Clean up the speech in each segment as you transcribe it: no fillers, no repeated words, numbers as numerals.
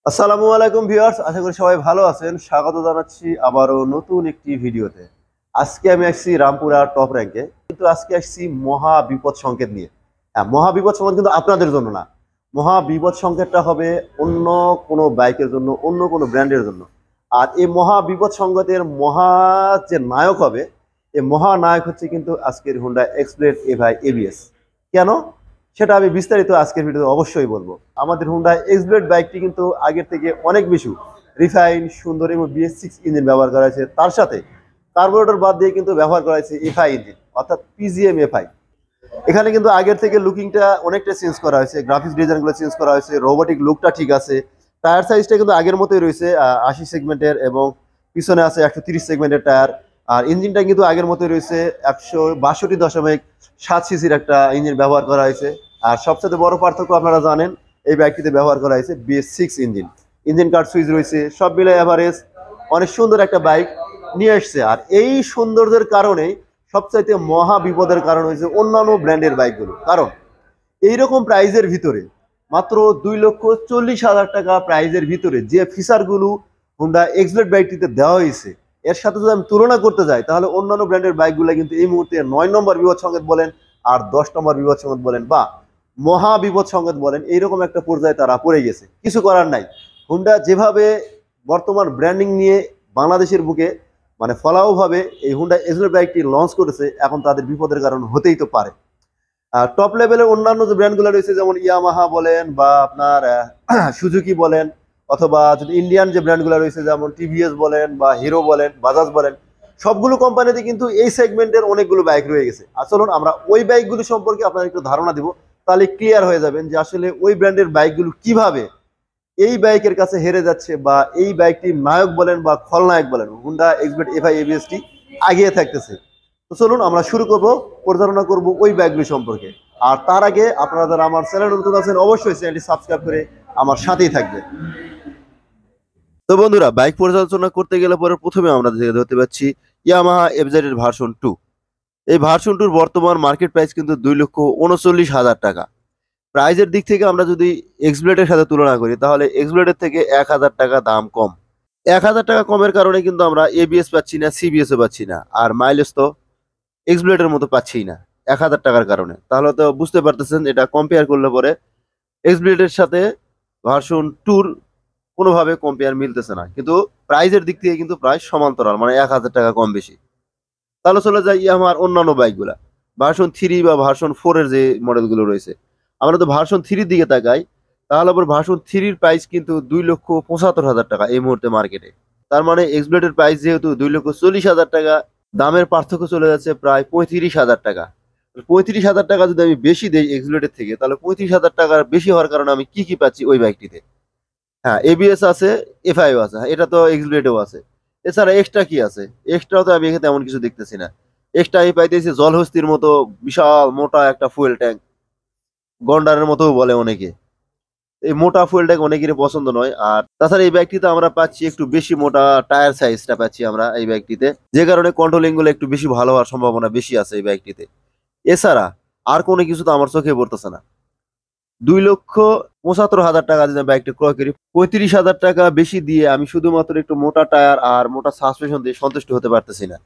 আসসালামু আলাইকুম ভিউয়ার্স, আশা করি সবাই ভালো আছেন। স্বাগত জানাচ্ছি আবারও নতুন একটি ভিডিওতে। আজকে আমি আসছি রামপুরা টপ র্যাঙ্কে, কিন্তু আজকে আসছি মহা বিপদ সংকেত নিয়ে। হ্যাঁ, মহা বিপদ সংকেত কিন্তু আপনাদের জন্য না। মহা বিপদ সংকেতটা হবে অন্য কোনো বাইকের জন্য, অন্য কোনো ব্র্যান্ডের জন্য। আর এই মহা বিপদ সংকেতের মহা যে নায়ক হবে, এই মহানায়ক হচ্ছে কিন্তু আজকের হুন্ডা এক্সব্লেড এভাই এবিএস। কেন সেটা আমি বিস্তারিত আজকের ভিডিওতে অবশ্যই বলবো। আমাদের হুন্ডা এক্সব্লেড বাইকটি কিন্তু আগের থেকে অনেক বেশি রিফাইন, সুন্দর এবং BS6 ইঞ্জিন ব্যবহার করা হয়েছে। তার সাথে কার্বোরেটর বাদ দিয়ে কিন্তু ব্যবহার করা হয়েছে এফআই ইঞ্জিন, অর্থাৎ PGM এফআই। এখানে কিন্তু আগের থেকে লুকিংটা অনেকটা চেঞ্জ করা হয়েছে, গ্রাফিক্স ডিজাইনগুলো চেঞ্জ করা হয়েছে, রোবোটিক লুকটা ঠিক আছে। টায়ার সাইজটা কিন্তু আগের মতোই রয়েছে, 80 সেগমেন্টের, এবং পিছনে আছে 130 সেগমেন্টের টায়ার। আর ইঞ্জিনটা কিন্তু আগের মতোই রয়েছে, 162.7 সিসির একটা ইঞ্জিন ব্যবহার করা হয়েছে। আর সবচেয়ে বড় পার্থক্য আপনারা জানেন, এই বাইকটিতে ব্যবহার করা হয়েছে BS6 engine. Engine card switch রয়েছে, সব মিলে এভারেজ অনেক সুন্দর একটা বাইক নিয়ে এসছে। আর এই সৌন্দর্যের কারণেই সবচাইতে মহা বিপদের কারণ হয়েছে অন্যান্য ব্র্যান্ডের বাইকগুলো। কারণ এইরকম প্রাইজের ভিতরে, মাত্র 2,40,000 টাকা প্রাইজের ভিতরে যে ফিচারগুলো হুন্ডা এক্সব্লেড বাইকটিতে দেওয়া হয়েছে, এর সাথে যদি আমি তুলনা করতে যাই, তাহলে অন্যান্য ব্র্যান্ডের বাইকগুলো কিন্তু এই মুহূর্তে 9 নম্বর বিপদ সংকেত বলেন আর 10 নম্বর বিপদ সংকেত বলেন বা মহা বিপদ সংকেত বলেন, এইরকম একটা পর্যায়ে তারা পড়ে গেছে। কিছু করার নাই। হুন্ডা যেভাবে বর্তমান ব্র্যান্ডিং নিয়ে বাংলাদেশের বুকে মানে ফলাওভাবে এই হুন্ডা এক্সব্লেড বাইকটি লঞ্চ করেছে, এখন তাদের বিপদের কারণ হতেই তো পারে। টপ লেভেলের অন্যান্য যে ব্র্যান্ডগুলো রয়েছে, যেমন ইয়ামাহা বলেন বা আপনার সুজুকি বলেন, অথবা যদি ইন্ডিয়ান যে ব্র্যান্ডগুলো রয়েছে যেমন TVS বলেন বা হিরো বলেন, বাজাজ বলেন, সবগুলো কোম্পানিতে কিন্তু এই সেগমেন্টের অনেকগুলো বাইক রয়ে গেছে। আর চলুন আমরা ওই বাইকগুলো সম্পর্কে আপনার একটু ধারণা দিব, তাহলে ক্লিয়ার হয়ে যাবেন যে আসলে ওই ব্র্যান্ডের বাইকগুলো কিভাবে এই বাইকের কাছে হেরে যাচ্ছে, বা এই বাইকটি নায়ক বলেন বা খলনায়ক বলেন, হুন্ডা এক্সব্লেড এফআই এবিএসটি আগিয়ে থাকতেছে। তো চলুন আমরা শুরু করব, পরিচালনা করব ওই বাইকগুলি সম্পর্কে। আর তার আগে আপনারা যারা আমার চ্যানেল নতুন আছেন, অবশ্যই চ্যানেলটি সাবস্ক্রাইব করে আমার সাথেই থাকবেন। তো বন্ধুরা, বাইক পরিচালনা করতে গেলে পরে প্রথমে আমরা ধরতে পাচ্ছি ইয়ামাহা এফজেড এর ভার্সন 2। এই ভার্সন 2 বর্তমান মার্কেট প্রাইস কিন্তু 2,39,000 টাকা। প্রাইজের দিক থেকে আমরা যদি এক্সব্লেডের সাথে তুলনা করি, তাহলে এক্সব্লেডের থেকে 1,000 টাকা দাম কম। 1,000 টাকা কমের কারণে কিন্তু আমরা ABS পাচ্ছি না, CBS-ও পাচ্ছি না, আর মাইলেজ তো এক্সব্লেডের মতো পাচ্ছি না 1,000 টাকার কারণে। তাহলে তো বুঝতে পারতেছেন, এটা কম্পেয়ার করলে পরে এক্সব্লেডের সাথে ভার্সন 2 কোনোভাবে কম্পেয়ার মিলতেছে না, কিন্তু প্রাইজের দিক থেকে কিন্তু প্রায় সমান্তরাল, মানে 1,000 টাকা কম বেশি। তাহলে চলে যাই আমার অন্যান্য বাইকগুলা, ভার্সন 3 বা ভার্সন 4 এর যে মডেলগুলো রয়েছে। আমরা তো ভার্সন 3 দিকে তাকাই, তাহলে আবার ভার্সন 3 প্রাইস কিন্তু 2,75,000 টাকা এই মুহূর্তে মার্কেটে। তার মানে এক্সব্লেডের প্রাইস যেহেতু 2,40,000 টাকা, দামের পার্থক্য চলে যাচ্ছে প্রায় 35,000 টাকা। 35,000 টাকা যদি আমি বেশি দেই এক্সব্লেডের থেকে, তাহলে 35,000 টাকা বেশি হওয়ার কারণে আমি কি কি পাচ্ছি ওই বাইকটিতে? হ্যাঁ, ABS আছে, এফআইও আছে, হ্যাঁ, এটা তো এক্সব্লেডেও আছে। এছাড়া এক্সট্রা কি আছে? এক্সট্রাও তো আমি এখানে তেমন কিছু দেখতেছি না। এক্সট্রা আমি পাইতেছি জলহস্তির মতো বিশাল মোটা একটা ফুয়েল ট্যাঙ্ক, গন্ডারের মতো বলে অনেকে। এই মোটা ফুয়েল ট্যাঙ্ক অনেকেরই পছন্দ নয়। আর তাছাড়া এই বাইকটিতে আমরা পাচ্ছি একটু বেশি মোটা টায়ার সাইজটা পাচ্ছি আমরা এই বাইকটিতে, যে কারণে কন্ট্রোলিং গুলো একটু বেশি ভালো হওয়ার সম্ভাবনা বেশি আছে এই বাইকটিতে। এছাড়া আর কোনো কিছু তো আমার চোখে পড়তেছে না। 2,75,000 টাকা যদি বাইকটা ক্রয় করি, 35,000 টাকা বেশি দিয়ে আমি শুধুমাত্র একটু মোটা টায়ার আর মোটা সাসপেনশন দিয়ে সন্তুষ্ট হতে পারতেছি না।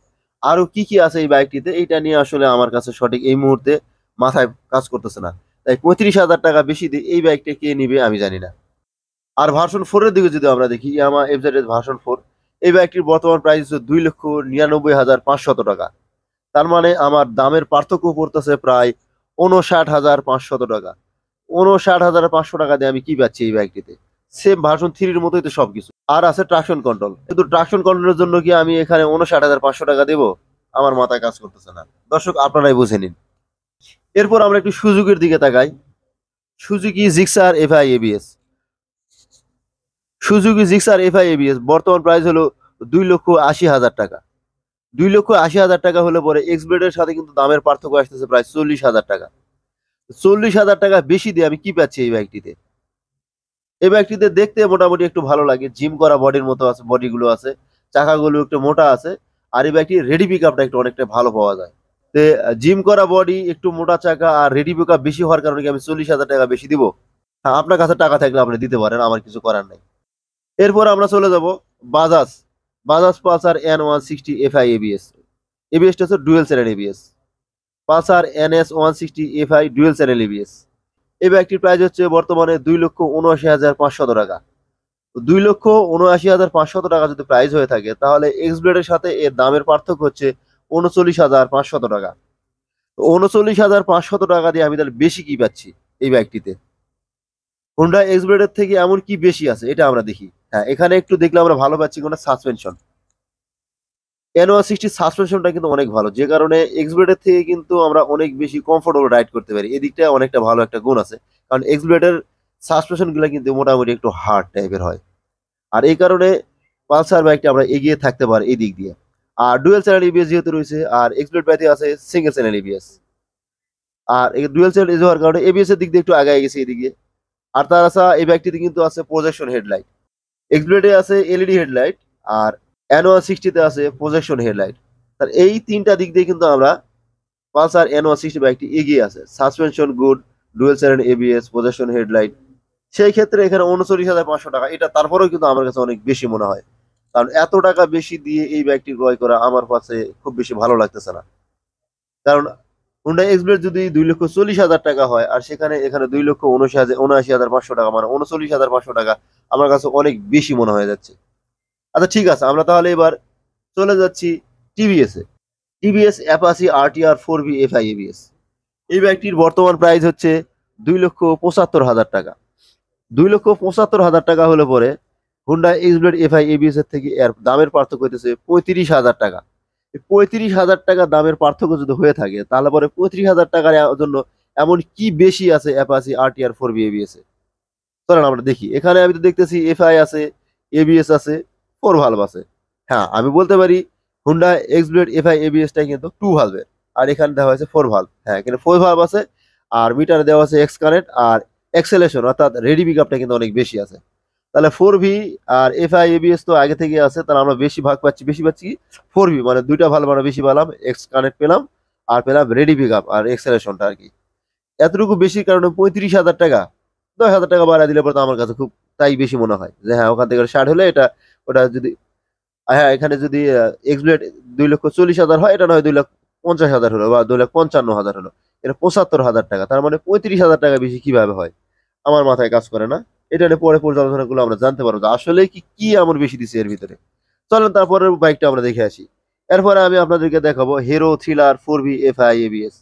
আরো কি কি আছে এই বাইকটিতে, এইটা নিয়ে আসলে আমার কাছে সঠিক এই মুহূর্তে মাথায় কাজ করতেছে না। তাই 35,000 টাকা বেশি দিয়ে এই বাইকটা কে নিবে আমি জানি না। আর ভার্সন 4 এর দিকে যদি আমরা দেখি, ইয়ামাহা এফজেড ভার্সন 4, এই বাইকটির বর্তমান প্রাইস হচ্ছে 2,99,500 টাকা। তার মানে আমার দামের পার্থক্য পড়তেছে প্রায় 59,500 টাকা। 59,500 টাকা দিয়ে আমি কি পাচ্ছি এই বাইকটিতে? সেম ভার্সন 3 এর মতোই তো সবকিছু। আর আছে ট্রাকশন কন্ট্রোল, কিন্তু ট্রাকশন কন্ট্রোলের জন্য কি আমি এখানে 59,500 টাকা দেবো? আমার মাথায় কাজ করতেছে না। দর্শক, আপনারাই বুঝে নিন। এরপর আমরা একটু সুজুকির দিকে তাকাই। Suzuki Gixxer FI ABS. Suzuki Gixxer FI ABS বর্তমান প্রাইস হলো 2,80,000 টাকা। 2,80,000 টাকা হলে পরে এক্সব্লেডের সাথে কিন্তু দামের পার্থক্য আসতেছে প্রায় 40,000 টাকা। 40,000 টাকা বেশি দিয়ে আমি কি পাচ্ছি এই বাইকটিতে? এই বাইকটিতে দেখতে মোটামুটি একটু ভালো লাগে, জিম করা বডির মতো আছে, বডিগুলো আছে, চাকাগুলো একটু মোটা আছে। আর এই বাইকটির রেডি পিক আপটা একটু অনেকটা ভালো পাওয়া যায়। তে জিম করা বডি, একটু মোটা চাকা আর রেডি পিক আপ বেশি হওয়ার কারণে কি আমি 40,000 টাকা বেশি দিব? হ্যাঁ, আপনার কাছে টাকা থাকলে আপনি দিতে পারেন, আমার কিছু করার নাই। এরপর আমরা চলে যাব Bajaj Bajaj Pulsar N160 FI ABS. এবিএসটা হচ্ছে dual channel ABS. Pulsar NS160 FI dual channel ABS. এই বাইকটির প্রাইস হচ্ছে বর্তমানে 2,79,500 টাকা। 2,79,500 টাকা যদি প্রাইস হয়ে থাকে, তাহলে এক্স ব্লেডের সাথে এর দামের পার্থক্য হচ্ছে 39,500 টাকা। 39,500 টাকা দিয়ে আমি তাহলে বেশি কি পাচ্ছি এই বাইকটিতে? হোন্ডা এক্স ব্লেডের থেকে এমন কি বেশি আছে এটা আমরা দেখি। হ্যাঁ, এখানে একটু দেখলে আমরা ভালো পাচ্ছি কোনটা সাসপেনশন। N160 সাসপেনশনটা কিন্তু অনেক ভালো, যে কারণে এক্স ব্লেডের থেকে কিন্তু আমরা অনেক বেশি কমফোর্টেবল রাইড করতে পারি। এদিকটা অনেকটা ভালো একটা গুণ আছে, কারণ এক্স ব্লেডের সাসপেনশন গুলো কিন্তু মোটামুটি একটু হার্ড টাইপের হয়। আর এই কারণে পালসার বাইকটা আমরা এগিয়ে থাকতে পারি এই দিক দিয়ে। আর ডুয়েল চ্যানেল এবিএস যেহেতু রয়েছে, আর এক্সপ্লেড বাইতে আছে সিঙ্গেল চ্যানেল এবিএস। আর এই ডুয়েল চ্যানেল হওয়ার কারণে এবিএস এর দিক দিয়ে একটু আগে গেছে এদিকে। আর তাছাড়া এই বাইকটিতে কিন্তু আছে প্রজেকশন হেডলাইট। এক্সপ্লেডে আছে এলইডি হেডলাইট, আর N160 তে আছে প্রজেকশন হেডলাইট। তার এই তিনটা দিক দিয়ে কিন্তু আমরা পালসার N160 বাইকটি এগিয়ে আছে। Suspension good, dual channel ABS, projection headlight. সেই ক্ষেত্রে এখানে 39,500 টাকা, এটা তারপরেও কিন্তু আমার কাছে অনেক বেশি মনে হয়। কারণ এত টাকা বেশি দিয়ে এই বাইকটি ক্রয় করা আমার কাছে খুব বেশি ভালো লাগতেছে না। কারণ হুন্ডা এক্সব্লেড যদি 2,40,000 টাকা হয়, আর সেখানে এখানে 2,79,500 টাকা, মানে 39,500 টাকা আমার কাছে অনেক বেশি মনে হয়ে যাচ্ছে। আচ্ছা ঠিক আছে, আমরা তাহলে এবার চলে যাচ্ছি টিভিএস এ। TVS Apache RTR 4V FI ABS। এই বাইকটির বর্তমান প্রাইস হচ্ছে 2,75,000 টাকা। 2,75,000 টাকা হলে পরে হুন্ডা এক্সব্লেড FI ABS এর থেকে এর দামের পার্থক্য হইতেছে 35,000 টাকা। 35,000 টাকা দামের পার্থক্য যদি হয়ে থাকে, তাহলে পরে 35,000 টাকার জন্য এমন কি বেশি আছে অ্যাপাচি RTR 4V ABS এ? চলেন আমরা দেখি। এখানে আমি তো দেখতেছি FI আছে, ABS আছে, 4 ভালভ আছে। হ্যাঁ, আমি বলতে পারি হুন্ডা এক্সব্লেড FI ABS টা কিন্তু 2 ভালভের, আর এখানে দেওয়া হয়েছে 4 ভালভ। হ্যাঁ, এখানে 4 ভালভ আছে, আর মিটারে দেওয়া আছে এক্স কানেক্ট, আর অ্যাক্সেলেশন অর্থাৎ রেডি পিকআপটা কিন্তু অনেক বেশি আছে। তাহলে 4V আর FI ABS তো আগে থেকে আছে, তাহলে আমরা বেশি ভাগ পাচ্ছি, বেশি পাচ্ছি 4V, মানে দুইটা ভালভ আমরা বেশি পেলাম, এক্স কানেক্ট পেলাম, আর পেলাম রেডি পিকআপ আর অ্যাক্সেলেশনটা আর কি। এতটুকু বেশির কারণে 35,000 টাকা, 10,000 টাকা বাড়ায় দিলে পরে তো আমার কাছে খুব তাই বেশি মনে হয় যে হ্যাঁ, ওখান থেকে শার্ট হলে এটা ওটা যদি, হ্যাঁ এখানে যদি এক্সব্লেড 2,40,000 হয়, এটা নয় 2,50,000 হলো বা 2,55,000 হলো, এটা 75,000 টাকা। তার মানে 35,000 টাকা বেশি কিভাবে হয় আমার মাথায় কাজ করে না। এটা নিয়ে পরে পর্যালোচনা গুলো আমরা জানতে পারবো যে আসলে কি কি এমন বেশি দিচ্ছে এর ভিতরে। চলেন তারপরে বাইকটা আমরা দেখে আসি। এরপরে আমি আপনাদেরকে দেখাবো hero thriller 4V FI ABS।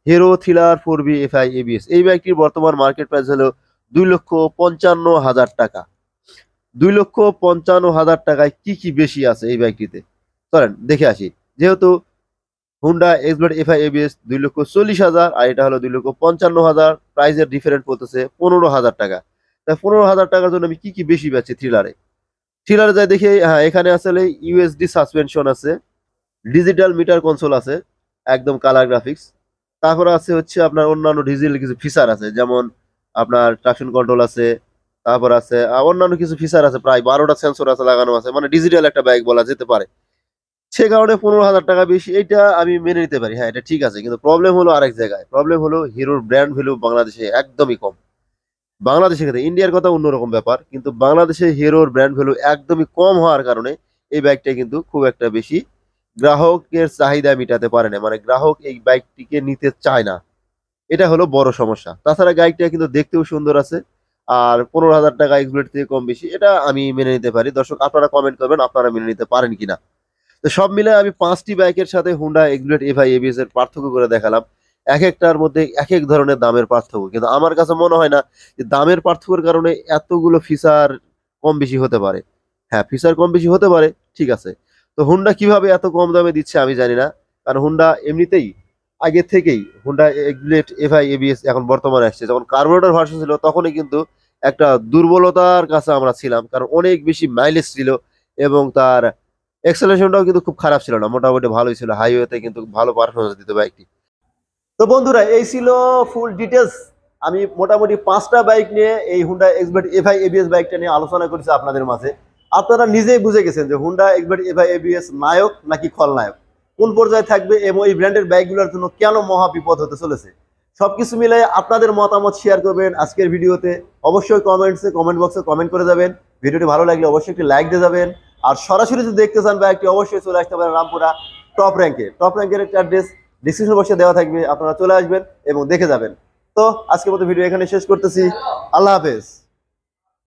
Hero thriller 4V FI ABS এই বাইকটির বর্তমান মার্কেট প্রাইস হলো 2,55,000 টাকা। 2,55,000 টাকায় কি কি বেশি আছে এই বাইকটিতে, চলেন দেখে আসি। যেহেতু হুন্ডা এক্সব্লেড FI ABS 2,40,000 আর এটা হলো 2,55,000, প্রাইসের ডিফারেন্ট পড়তেছে 15,000 টাকা। তাই 15,000 টাকার জন্য আমি কি কি বেশি পাচ্ছি থ্রিলারে? থ্রিলারে যাই দেখি, হ্যাঁ এখানে আসলে ইউএসডি সাসপেনশন আছে, ডিজিটাল মিটার কনসোল আছে, একদম কালার গ্রাফিক্স। তারপরে আছে হচ্ছে আপনার অন্যান্য ডিজিটাল কিছু ফিচার আছে, যেমন আপনার ট্রাকশন কন্ট্রোল আছে, তারপর আছে অন্যান্য কিছু ফিচার আছে, প্রায় 12টা সেন্সর আছে লাগানো আছে, মানে ডিজিটাল একটা বাইক বলা যেতে পারে। সে কারণে 15,000 টাকা বেশি, এটা আমি মেনে নিতে পারি, হ্যাঁ এটা ঠিক আছে। কিন্তু প্রবলেম হলো আরেক জায়গায়, প্রবলেম হলো হিরোর ব্র্যান্ড ভ্যালু বাংলাদেশে একদমই কম। বাংলাদেশের ক্ষেত্রে, ইন্ডিয়ার কথা অন্যরকম ব্যাপার, কিন্তু বাংলাদেশে হিরোর ব্র্যান্ড ভ্যালু একদমই কম হওয়ার কারণে এই বাইকটা কিন্তু খুব একটা বেশি গ্রাহকের চাহিদা মিটাতে পারে না, মানে গ্রাহক এই বাইকটিকে নিতে চায় না। এটা হলো বড় সমস্যা। তাছাড়া বাইকটা কিন্তু দেখতেও সুন্দর আছে, আর 15,000 টাকা এক্সব্লেড থেকে কম বেশি, এটা আমি মেনে নিতে পারি। দর্শক আপনারা কমেন্ট করবেন আপনারা মেনে নিতে পারেন কিনা। তো সব মিলে আমি 5টি বাইকের সাথে হুন্ডা এক্সব্লেড FI ABS এর পার্থক্য করে দেখালাম। এক একটার মধ্যে এক এক ধরনের দামের পার্থক্য, কিন্তু আমার কাছে মনে হয় না যে দামের পার্থক্যের কারণে এতগুলো ফিচার কম বেশি হতে পারে। হ্যাঁ, ফিচার কম বেশি হতে পারে, ঠিক আছে। তো হুন্ডা কিভাবে এত কম দামে দিচ্ছে আমি জানি না, কারণ হুন্ডা এমনিতেই আগে থেকেই হুন্ডা এক্সব্লেড FI ABS এখন বর্তমানে আসছে, যখন কার্বোরেটর ভার্সন ছিল তখনই কিন্তু একটা দুর্বলতার কাছে আমরা ছিলাম, কারণ অনেক বেশি মাইলেজ ছিল এবং তার এক্সেলেশনটাও কিন্তু খুব খারাপ ছিল না, মোটামুটি ভালোই ছিল, হাইওয়েতে কিন্তু ভালো পারফরমেন্স দিত বাইকটি। তো বন্ধুরা, এই ছিল ফুল ডিটেলস। আমি মোটামুটি 5টা বাইক নিয়ে এই হুন্ডা এক্সব্লেড FI ABS বাইকটা নিয়ে আলোচনা করেছি আপনাদের মাঝে। আপনারা নিজেই বুঝে গেছেন যে হুন্ডা এক্সব্লেড FI ABS নায়ক নাকি খলনায়ক, কোন পর্যায়ে থাকবে এবং এই ব্র্যান্ডের বাইকগুলোর জন্য কেন মহা বিপদ হতে চলেছে। সবকিছু মিলে আপনাদের মতামত শেয়ার করবেন আজকের ভিডিওতে। অবশ্যই কমেন্ট বক্সে কমেন্ট করে যাবেন। ভিডিওটি ভালো লাগলে অবশ্যই একটি লাইক দিয়ে যাবেন। আর সরাসরি যদি দেখতে চান বাইকটি অবশ্যই চলে আসতে পারেন রামপুরা টপ র্যাঙ্কের একটা অ্যাড্রেস ডিসক্রিপশন বক্সে দেওয়া থাকবে, আপনারা চলে আসবেন এবং দেখে যাবেন। তো আজকের মতো ভিডিও এখানে শেষ করতেছি। আল্লাহ হাফেজ।